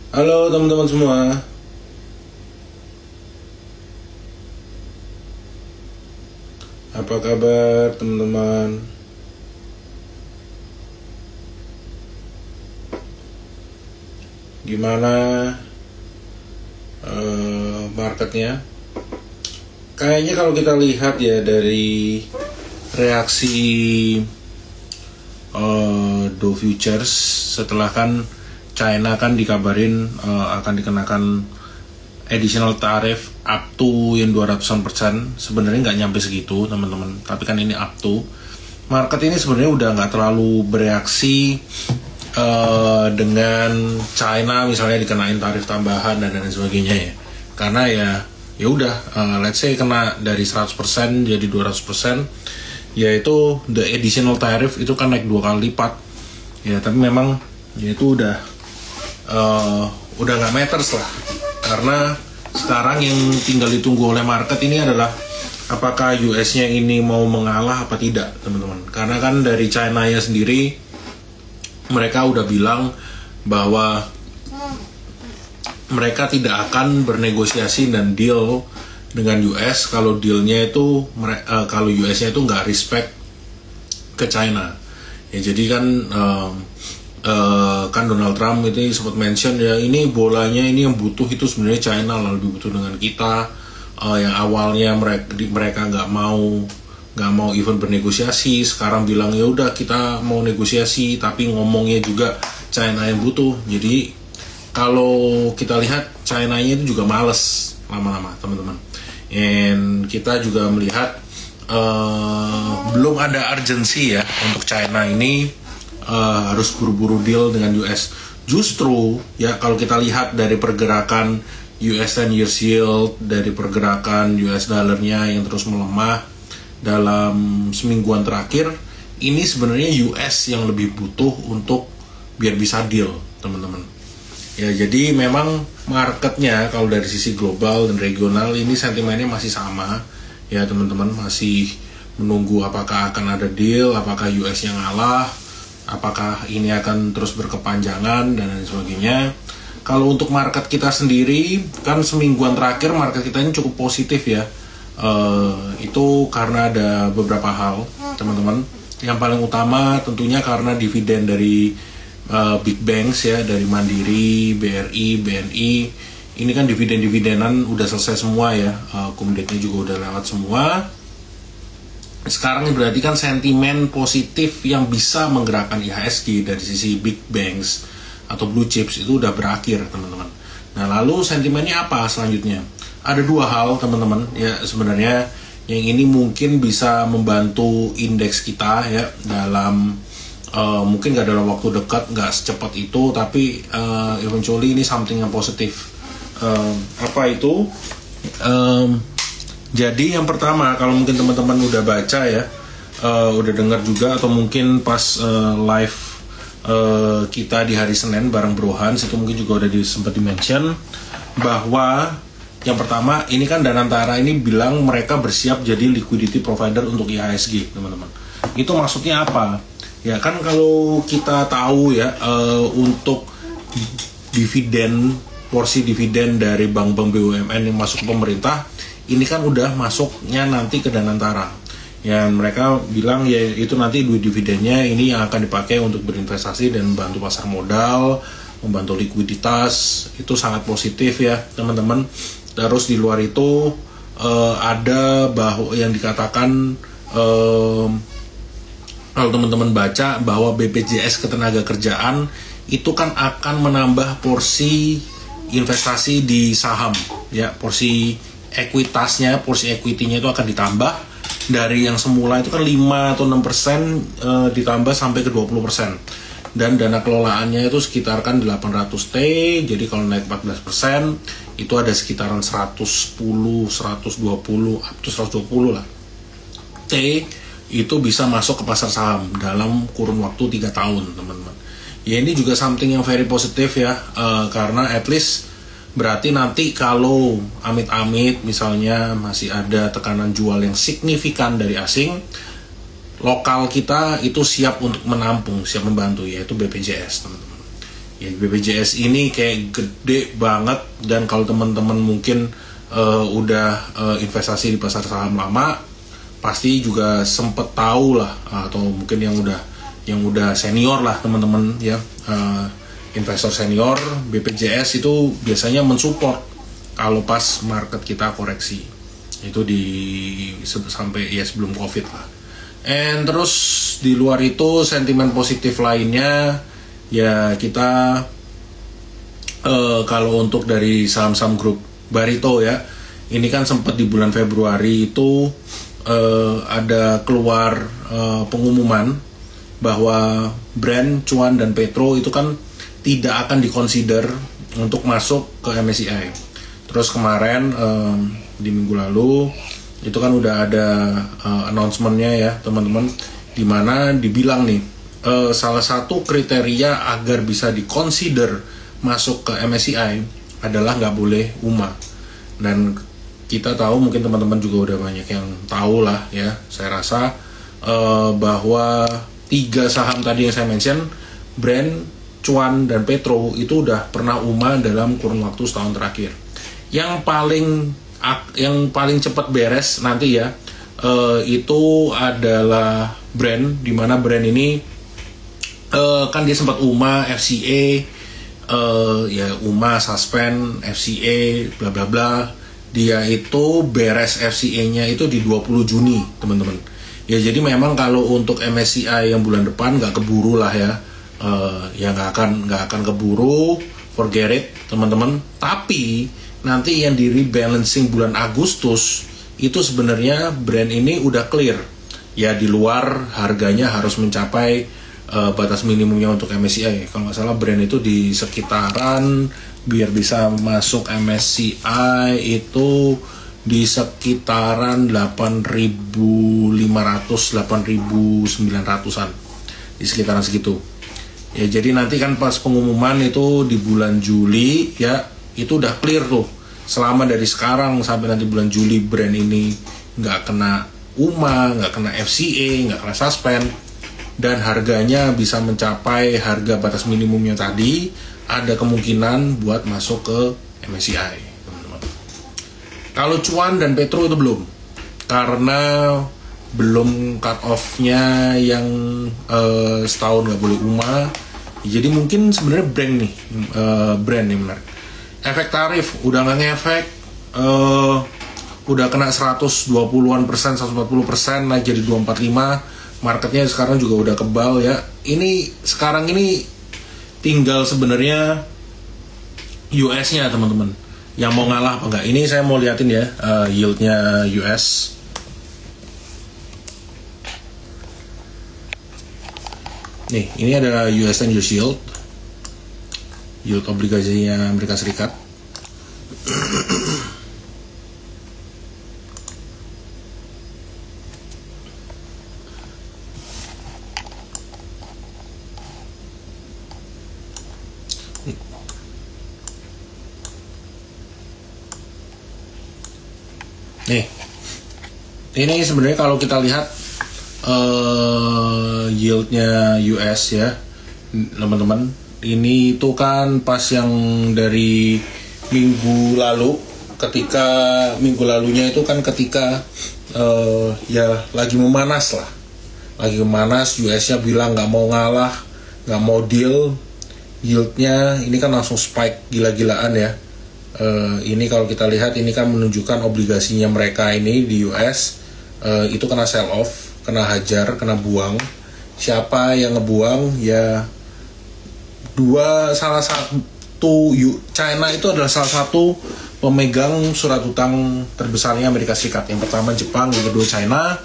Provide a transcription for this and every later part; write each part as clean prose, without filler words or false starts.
Halo teman-teman semua, apa kabar teman-teman? Gimana marketnya? Kayaknya kalau kita lihat ya dari reaksi Dow Futures setelah kan China kan dikabarin akan dikenakan additional tarif up to yang 200%. Sebenarnya nggak nyampe segitu teman-teman, tapi kan ini up to. Market ini sebenarnya udah nggak terlalu bereaksi dengan China misalnya dikenain tarif tambahan dan lain sebagainya ya, karena ya udah let's say kena dari 100% jadi 200%, yaitu the additional tariff itu kan naik 2 kali lipat ya, tapi memang ya itu udah nggak matters lah, karena sekarang yang tinggal ditunggu oleh market ini adalah apakah US-nya ini mau mengalah apa tidak teman-teman. Karena kan dari China-nya sendiri mereka udah bilang bahwa mereka tidak akan bernegosiasi dan deal dengan US kalau dealnya itu kalau US-nya itu nggak respect ke China ya. Jadi kan Donald Trump itu sempat mention ya, ini bolanya ini yang butuh itu sebenarnya China lah, lebih butuh dengan kita. Yang awalnya mereka nggak mau even bernegosiasi, sekarang bilang ya udah kita mau negosiasi, tapi ngomongnya juga China yang butuh. Jadi kalau kita lihat China-nya itu juga males lama-lama teman-teman. And kita juga melihat belum ada urgency ya untuk China ini harus buru-buru deal dengan US. Justru ya kalau kita lihat dari pergerakan US 10 years yield, dari pergerakan US dollarnya yang terus melemah dalam semingguan terakhir, ini sebenarnya US yang lebih butuh untuk biar bisa deal teman-teman ya. Jadi memang marketnya kalau dari sisi global dan regional ini sentimennya masih sama ya teman-teman, masih menunggu apakah akan ada deal, apakah US yang ngalah, apakah ini akan terus berkepanjangan dan lain sebagainya. Kalau untuk market kita sendiri kan semingguan terakhir market kita ini cukup positif ya. Itu karena ada beberapa hal teman-teman. Yang paling utama tentunya karena dividen dari big banks ya, dari Mandiri, BRI, BNI. Ini kan dividen-dividenan udah selesai semua ya, kumdetnya juga udah lewat semua. Sekarang berarti kan sentimen positif yang bisa menggerakkan IHSG dari sisi big banks atau blue chips itu udah berakhir teman-teman. Nah lalu sentimennya apa selanjutnya? Ada dua hal teman-teman ya sebenarnya yang ini mungkin bisa membantu indeks kita ya dalam mungkin nggak dalam waktu dekat, nggak secepat itu, tapi eventually ini something yang positif. Apa itu? Jadi yang pertama, kalau mungkin teman-teman udah baca ya, udah dengar juga atau mungkin pas live kita di hari Senin bareng Bro Hans itu mungkin juga udah sempat di-mention bahwa yang pertama ini kan Danantara ini bilang mereka bersiap jadi liquidity provider untuk IHSG teman-teman. Itu maksudnya apa? Ya kan kalau kita tahu ya untuk dividen, porsi dividen dari bank-bank BUMN yang masuk ke pemerintah ini kan udah masuknya nanti ke Danantara. Ya mereka bilang ya itu nanti duit dividennya ini yang akan dipakai untuk berinvestasi dan membantu pasar modal, membantu likuiditas. Itu sangat positif ya teman-teman. Terus di luar itu ada bahwa yang dikatakan kalau teman-teman baca bahwa BPJS Ketenagakerjaan itu kan akan menambah porsi investasi di saham ya, porsi ekuitasnya, porsi equity-nya itu akan ditambah dari yang semula itu kan 5 atau 6% ditambah sampai ke 20%. Dan dana kelolaannya itu sekitar kan 800T, jadi kalau naik 14% itu ada sekitaran 110, 120, up to 120 lah T itu bisa masuk ke pasar saham dalam kurun waktu 3 tahun teman-teman. Ya ini juga something yang very positif ya, karena at least berarti nanti kalau amit-amit misalnya masih ada tekanan jual yang signifikan dari asing, lokal kita itu siap untuk menampung, siap membantu, yaitu BPJS teman-teman. Ya BPJS ini kayak gede banget, dan kalau teman-teman mungkin udah investasi di pasar saham lama, pasti juga sempet tahu lah, atau mungkin yang udah senior lah teman-teman ya, investor senior, BPJS itu biasanya mensupport kalau pas market kita koreksi, itu sampai ya sebelum COVID lah. And terus di luar itu sentimen positif lainnya ya, kita kalau untuk dari saham-saham grup Barito ya, ini kan sempat di bulan Februari itu ada keluar pengumuman bahwa Brent, Cuan, dan Petro itu kan tidak akan dikonsider untuk masuk ke MSCI. Terus kemarin di minggu lalu itu kan udah ada announcement-nya ya teman-teman, dimana dibilang nih salah satu kriteria agar bisa dikonsider masuk ke MSCI adalah nggak boleh UMA. Dan kita tahu, mungkin teman-teman juga udah banyak yang tahu lah ya, saya rasa bahwa 3 saham tadi yang saya mention, Brent, Cuan, dan Petro itu udah pernah UMA dalam kurun waktu setahun terakhir. Yang paling cepat beres nanti ya, itu adalah Brent, dimana Brent ini kan dia sempat UMA, FCA, ya UMA, suspend, FCA, bla bla bla. Dia itu beres FCA-nya itu di 20 Juni teman-teman. Ya jadi memang kalau untuk MSCI yang bulan depan nggak keburu lah ya, ya nggak akan keburu, forget it teman-teman. Tapi nanti yang di rebalancing bulan Agustus itu sebenarnya Brent ini udah clear ya, di luar harganya harus mencapai batas minimumnya untuk MSCI. Kalau nggak salah Brent itu di sekitaran, biar bisa masuk MSCI itu di sekitaran 8.500, 8.900-an, di sekitaran segitu ya. Jadi nanti kan pas pengumuman itu di bulan Juli ya, itu udah clear tuh, selama dari sekarang sampai nanti bulan Juli Brent ini nggak kena UMA, nggak kena FCA, nggak kena suspend, dan harganya bisa mencapai harga batas minimumnya tadi, ada kemungkinan buat masuk ke MSCI teman-teman. Kalau Cuan dan Petro itu belum, karena belum cut off-nya yang setahun nggak boleh UMA. Jadi mungkin sebenarnya Brent nih menarik. Efek tarif udah nggak ngefek, udah kena 120-an persen, 140%, naik jadi 245. Marketnya sekarang juga udah kebal ya. Ini sekarang ini tinggal sebenarnya US-nya teman-teman, yang mau ngalah apa enggak. Ini saya mau liatin ya yieldnya US. Nih, ini ada US 10 years yield obligasinya Amerika Serikat. Nih, ini sebenarnya kalau kita lihat yieldnya US ya teman-teman, ini itu kan pas yang dari minggu lalu, ketika minggu lalunya itu kan ketika ya lagi memanas, US-nya bilang nggak mau ngalah, nggak mau deal, yieldnya ini kan langsung spike gila-gilaan ya. Ini kalau kita lihat, ini kan menunjukkan obligasinya mereka ini di US itu kena sell off, kena hajar, kena buang. Siapa yang ngebuang? Ya salah satu China itu adalah salah satu pemegang surat utang terbesarnya Amerika Serikat. Yang pertama Jepang, yang kedua China.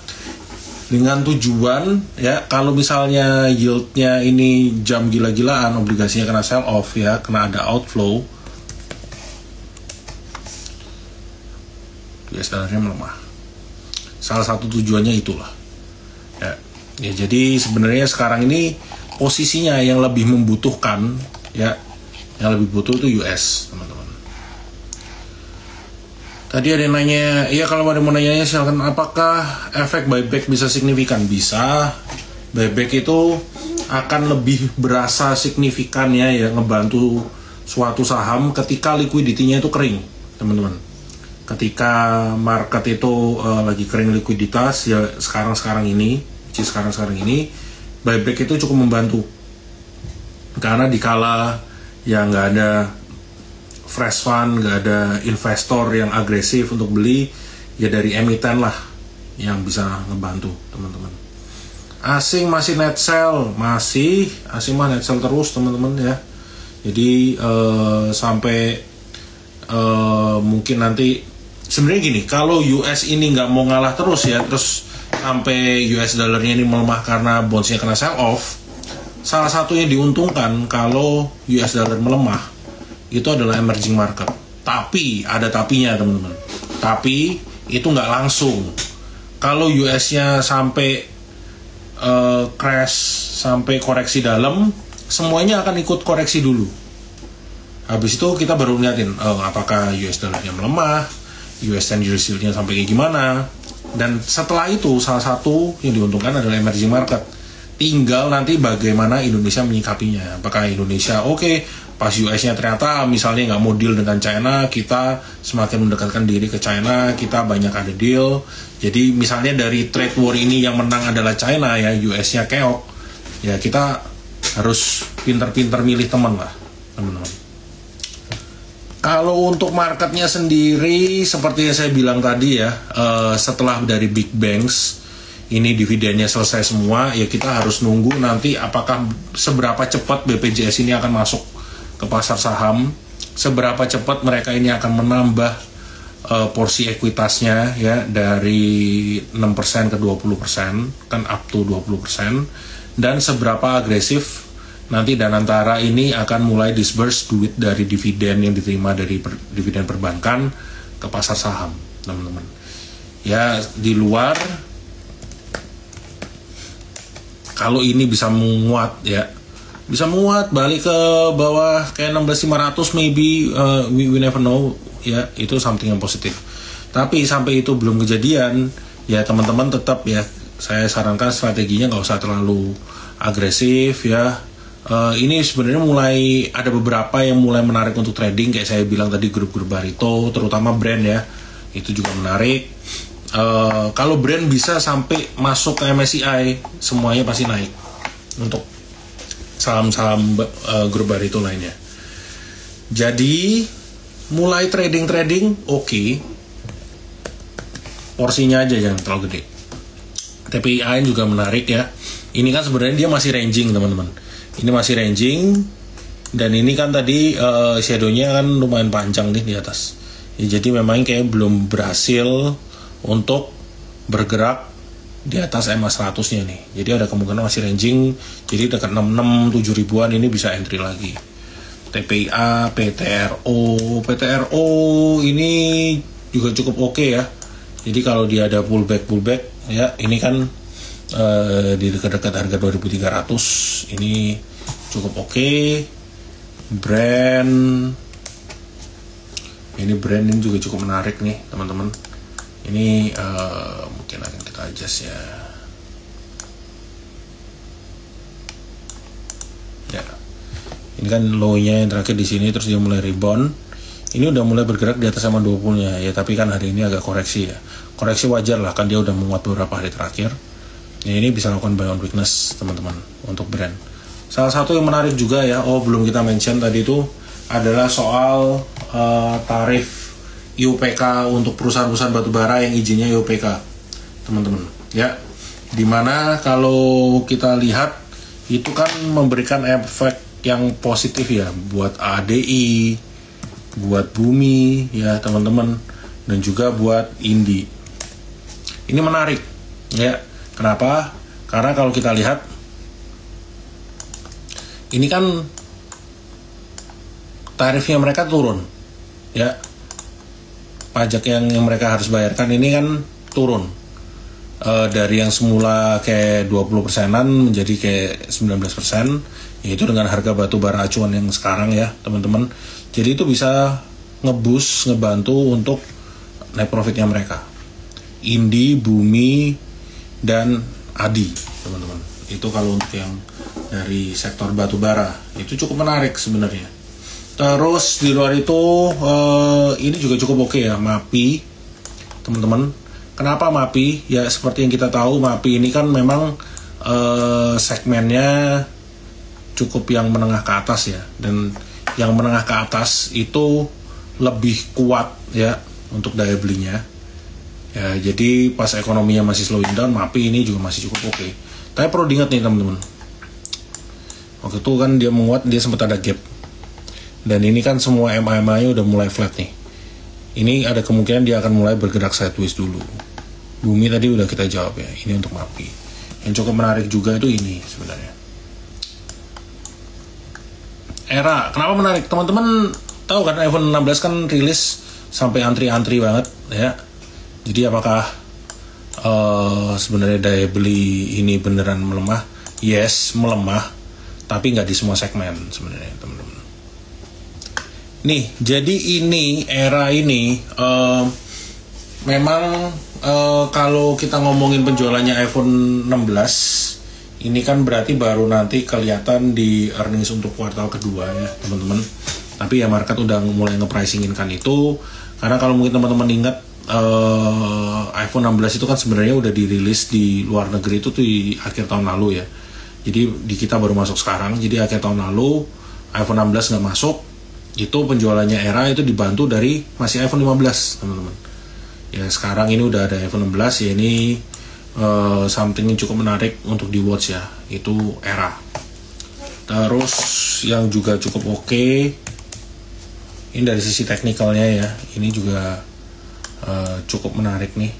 Dengan tujuan ya, kalau misalnya yieldnya ini jam gila-gilaan, obligasinya kena sell off ya, kena ada outflow, US dollarnya melemah. Salah satu tujuannya itulah ya jadi sebenarnya sekarang ini posisinya yang lebih membutuhkan ya, yang lebih butuh itu US teman-teman. Tadi ada yang nanya, iya kalau ada mau nanya silakan, apakah efek buyback bisa signifikan? Bisa. Buyback itu akan lebih berasa signifikan ya ngebantu suatu saham ketika liquidity-nya itu kering, teman-teman. Ketika market itu lagi kering likuiditas ya sekarang ini buyback itu cukup membantu. Karena dikala yang nggak ada fresh fund, nggak ada investor yang agresif untuk beli, ya dari emiten lah yang bisa ngebantu, teman-teman. Asing masih net sell, asing mah net sell terus, teman-teman ya. Jadi sampai mungkin nanti sebenarnya gini, kalau US ini nggak mau ngalah terus ya, terus sampai US dollarnya ini melemah karena bondsnya kena sell off, salah satu yang diuntungkan kalau US dollar melemah itu adalah emerging market. Tapi ada tapinya, teman-teman. Tapi itu nggak langsung. Kalau US-nya sampai crash, sampai koreksi dalam, semuanya akan ikut koreksi dulu. Habis itu kita baru liatin apakah US dollarnya melemah, US 10-year yield-nya sampai kayak gimana. Dan setelah itu salah satu yang diuntungkan adalah emerging market. Tinggal nanti bagaimana Indonesia menyikapinya. Apakah Indonesia pas US-nya ternyata misalnya nggak mau deal dengan China, kita semakin mendekatkan diri ke China, kita banyak ada deal. Jadi misalnya dari trade war ini yang menang adalah China ya, US-nya keok, ya kita harus pinter-pinter milih teman lah, teman-teman. Kalau untuk marketnya sendiri, seperti yang saya bilang tadi ya, setelah dari big banks ini dividennya selesai semua, ya kita harus nunggu nanti apakah seberapa cepat BPJS ini akan masuk ke pasar saham, seberapa cepat mereka ini akan menambah porsi ekuitasnya ya dari 6% ke 20%, kan up to 20%, dan seberapa agresif nanti Danantara ini akan mulai disburse duit dari dividen yang diterima dari dividen perbankan ke pasar saham, teman-teman. Ya di luar, kalau ini bisa menguat ya, bisa menguat balik ke bawah kayak 16.500 maybe, we never know ya, itu something yang positif. Tapi sampai itu belum kejadian ya, teman-teman tetap ya saya sarankan strateginya nggak usah terlalu agresif ya. Ini sebenarnya mulai ada beberapa yang mulai menarik untuk trading, kayak saya bilang tadi grup-grup Barito, terutama brand ya, itu juga menarik. Kalau brand bisa sampai masuk ke MSCI, semuanya pasti naik untuk saham-saham grup Barito lainnya. Jadi mulai trading oke. Porsinya aja jangan terlalu gede. TPI juga menarik ya. Ini kan sebenarnya dia masih ranging, teman-teman. Ini masih ranging, dan ini kan tadi shadow-nya kan lumayan panjang nih di atas. Ya, jadi memang kayak belum berhasil untuk bergerak di atas EMA 100-nya nih. Jadi ada kemungkinan masih ranging, jadi dekat 66-7 ribuan ini bisa entry lagi. TPA, PTRO ini juga cukup oke ya. Jadi kalau dia ada pullback ya, ini kan di dekat-dekat harga 2.300 ini cukup oke. Brand ini juga cukup menarik nih, teman-teman. Ini mungkin akan kita adjust ya. Ini kan low-nya yang terakhir di sini, terus dia mulai rebound. Ini udah mulai bergerak di atas sama 20-nya ya, tapi kan hari ini agak koreksi ya. Koreksi wajar lah, kan dia udah menguat beberapa hari terakhir. Ya, ini bisa lakukan buy on weakness, teman-teman, untuk brand. Salah satu yang menarik juga ya, belum kita mention tadi itu adalah soal tarif IUPK untuk perusahaan-perusahaan batubara yang izinnya IUPK, teman-teman. Ya, dimana kalau kita lihat itu kan memberikan efek yang positif ya buat ADI, buat Bumi ya teman-teman, dan juga buat Indi. Ini menarik ya. Kenapa? Karena kalau kita lihat ini kan tarifnya mereka turun ya. Pajak yang mereka harus bayarkan ini kan turun dari yang semula kayak 20%-an menjadi kayak 19%, yaitu dengan harga batu bara acuan yang sekarang ya teman-teman. Jadi itu bisa ngebantu untuk net profitnya mereka. Indi, Bumi, dan Adi, teman-teman. Itu kalau untuk yang dari sektor batu bara. Itu cukup menarik sebenarnya. Terus di luar itu ini juga cukup oke ya, MAPI teman-teman. Kenapa MAPI? Ya seperti yang kita tahu, MAPI ini kan memang segmennya cukup yang menengah ke atas ya, dan yang menengah ke atas itu lebih kuat ya untuk daya belinya ya. Jadi pas ekonominya masih slowing down, MAPI ini juga masih cukup oke. Tapi perlu diingat nih teman-teman, waktu itu kan dia menguat, dia sempat ada gap, dan ini kan semua MA-nya udah mulai flat nih. Ini ada kemungkinan dia akan mulai bergerak sideways dulu. Bumi tadi udah kita jawab ya, ini untuk MAPI. Yang cukup menarik juga itu ini sebenarnya, Era. Kenapa menarik? Teman-teman tahu kan iPhone 16 kan rilis sampai antri-antri banget ya. Jadi apakah sebenarnya daya beli ini beneran melemah? Yes, melemah, tapi nggak di semua segmen sebenarnya teman-teman. Nih, jadi ini Era ini memang kalau kita ngomongin penjualannya iPhone 16 ini kan berarti baru nanti kelihatan di earnings untuk kuartal kedua ya teman-teman. Tapi ya market udah mulai nge-pricingin kan itu, karena kalau mungkin teman-teman ingat iPhone 16 itu kan sebenarnya udah dirilis di luar negeri itu tuh di akhir tahun lalu ya. Jadi di kita baru masuk sekarang. Jadi akhir tahun lalu iPhone 16 nggak masuk, itu penjualannya Era itu dibantu dari masih iPhone 15 teman-teman. Ya sekarang ini udah ada iPhone 16 ya, ini something yang cukup menarik untuk di watch ya, itu Era. Terus yang juga cukup oke, ini dari sisi teknikalnya ya, ini juga cukup menarik nih.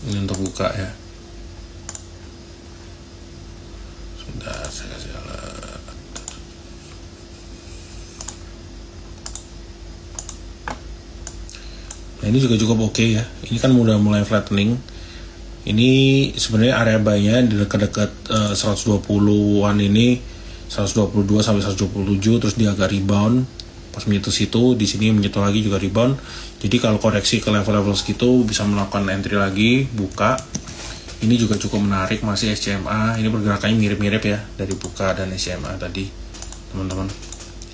Ini untuk buka ya. Sebentar, saya kasih alat. Nah ini juga cukup oke ya. Ini kan udah mulai flattening. Ini sebenarnya area buy-nya di dekat-dekat 120-an ini, 122 sampai 127, terus dia agak rebound. Pas menyentuh situ, di sini menyentuh lagi juga rebound. Jadi kalau koreksi ke level-level segitu bisa melakukan entry lagi, buka. Ini juga cukup menarik, masih SCMA. Ini pergerakannya mirip-mirip ya dari buka dan SCMA tadi, teman-teman.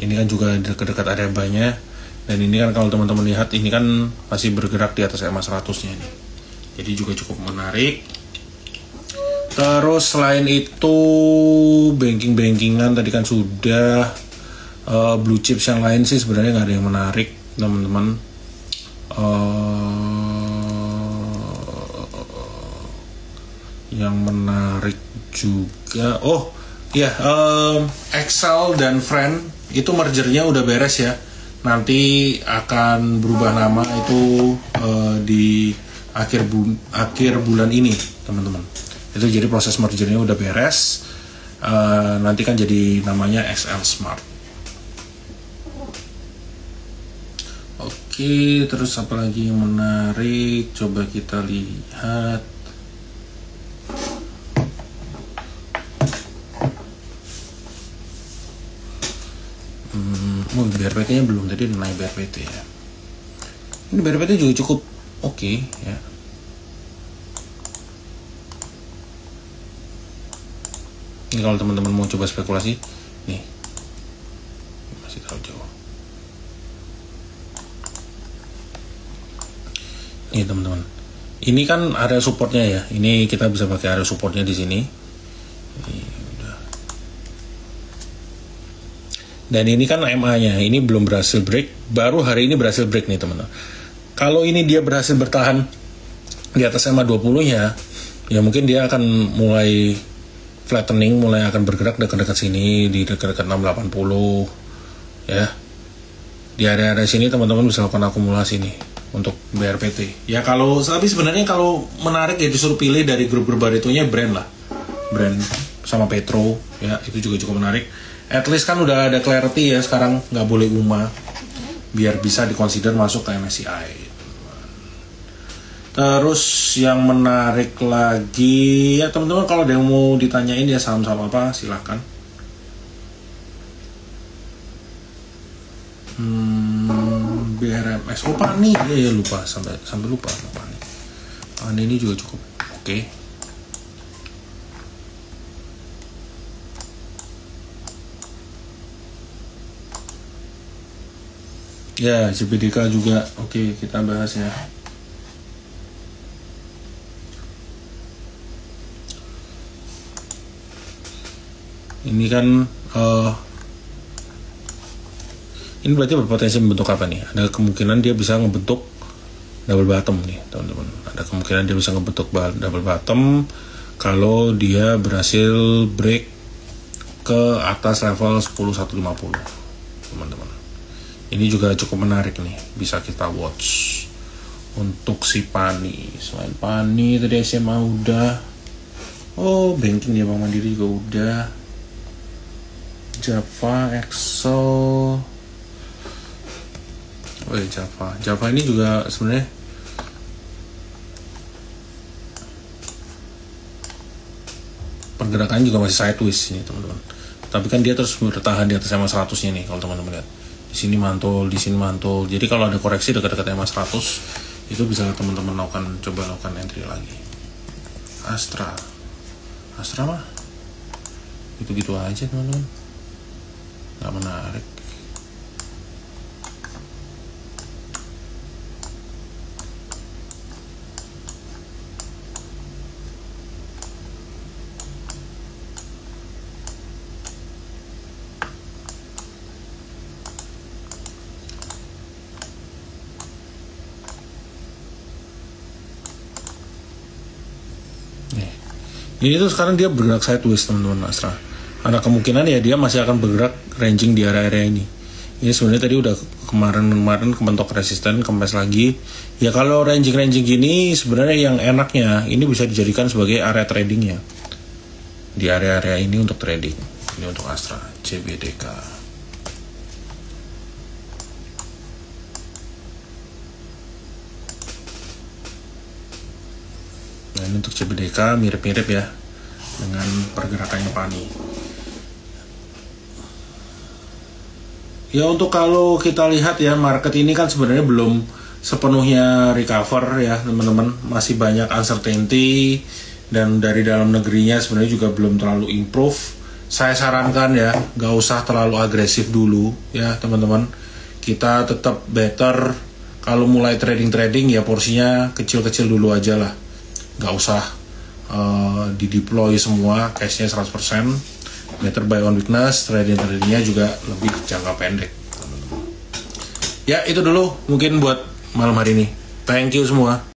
Ini kan juga dekat-dekat area buy-nya. Dan ini kan kalau teman-teman lihat, ini kan masih bergerak di atas EMA 100-nya ini. Jadi juga cukup menarik. Terus selain itu, banking-bankingan tadi kan sudah. Blue chips yang lain sih sebenarnya nggak ada yang menarik, teman-teman. Yang menarik juga, oh iya, Excel dan Friend itu mergernya udah beres ya. Nanti akan berubah nama itu di akhir bulan ini, teman-teman. Itu jadi proses mergernya udah beres. Nanti kan jadi namanya XL Smart. Oke, terus apa lagi yang menarik? Coba kita lihat. BRPT-nya belum, tadi naik BRPT ya. Ini BRPT juga cukup oke ya. Ini kalau teman-teman mau coba spekulasi, nih masih terlalu jauh. Nih teman-teman, ini kan area supportnya ya. Ini kita bisa pakai area supportnya di sini. Dan ini kan MA-nya, ini belum berhasil break, baru hari ini berhasil break nih teman-teman. Kalau ini dia berhasil bertahan di atas MA 20-nya, ya mungkin dia akan mulai flattening, mulai akan bergerak dekat-dekat sini, di dekat-dekat 680 ya. Di area-area sini teman-teman bisa lakukan akumulasi nih untuk BRPT. Ya kalau, tapi sebenarnya kalau menarik ya disuruh pilih dari grup-grup baritonya brand lah. Brand sama Petro ya, itu juga cukup menarik. At least kan udah ada clarity ya, sekarang nggak boleh UMA biar bisa dikonsider masuk ke MSCI. Terus yang menarik lagi ya teman-teman, kalau ada yang mau ditanyain ya saham-saham apa silahkan. BRMS. Oh Pani, ya lupa sampai lupa Pani. Pani ini juga cukup oke. Ya, CBDK juga oke, kita bahas ya. Ini kan ini berarti berpotensi membentuk apa nih? Ada kemungkinan dia bisa ngebentuk double bottom nih, teman-teman. Ada kemungkinan dia bisa ngebentuk double bottom kalau dia berhasil break ke atas level 10150, teman-teman. Ini juga cukup menarik nih, bisa kita watch untuk si Pani. Selain Pani tadi SMA udah, oh banking ya Bank Mandiri juga udah, Java, Excel, oh ya Java ini juga sebenarnya pergerakannya juga masih sideways ini teman-teman. Tapi kan dia terus bertahan di atas EMA 100 nya nih kalau teman-teman lihat. Di sini mantul, di sini mantul. Jadi kalau ada koreksi dekat-dekat EMA 100 itu bisa teman-teman coba lakukan entry lagi. Astra mah gitu-gitu aja teman-teman, nggak menarik. Ini tuh sekarang dia bergerak sideways teman-teman Astra. Ada kemungkinan ya dia masih akan bergerak ranging di area-area ini. Ini sebenarnya tadi udah kemarin kebentok resisten, kempes lagi. Ya kalau ranging gini sebenarnya yang enaknya ini bisa dijadikan sebagai area tradingnya. Di area-area ini untuk trading. Ini untuk Astra, CBDK. Nah ini untuk CBDK mirip-mirip ya dengan pergerakannya Pani. Ya untuk kalau kita lihat ya market ini kan sebenarnya belum sepenuhnya recover ya teman-teman, masih banyak uncertainty dan dari dalam negerinya sebenarnya juga belum terlalu improve. Saya sarankan ya gak usah terlalu agresif dulu ya teman-teman. Kita tetap better kalau mulai trading ya porsinya kecil-kecil dulu aja lah. Gak usah di-deploy semua cashnya 100%. Better buy on weakness, tradingnya juga lebih jangka pendek. Ya itu dulu mungkin buat malam hari ini. Thank you semua.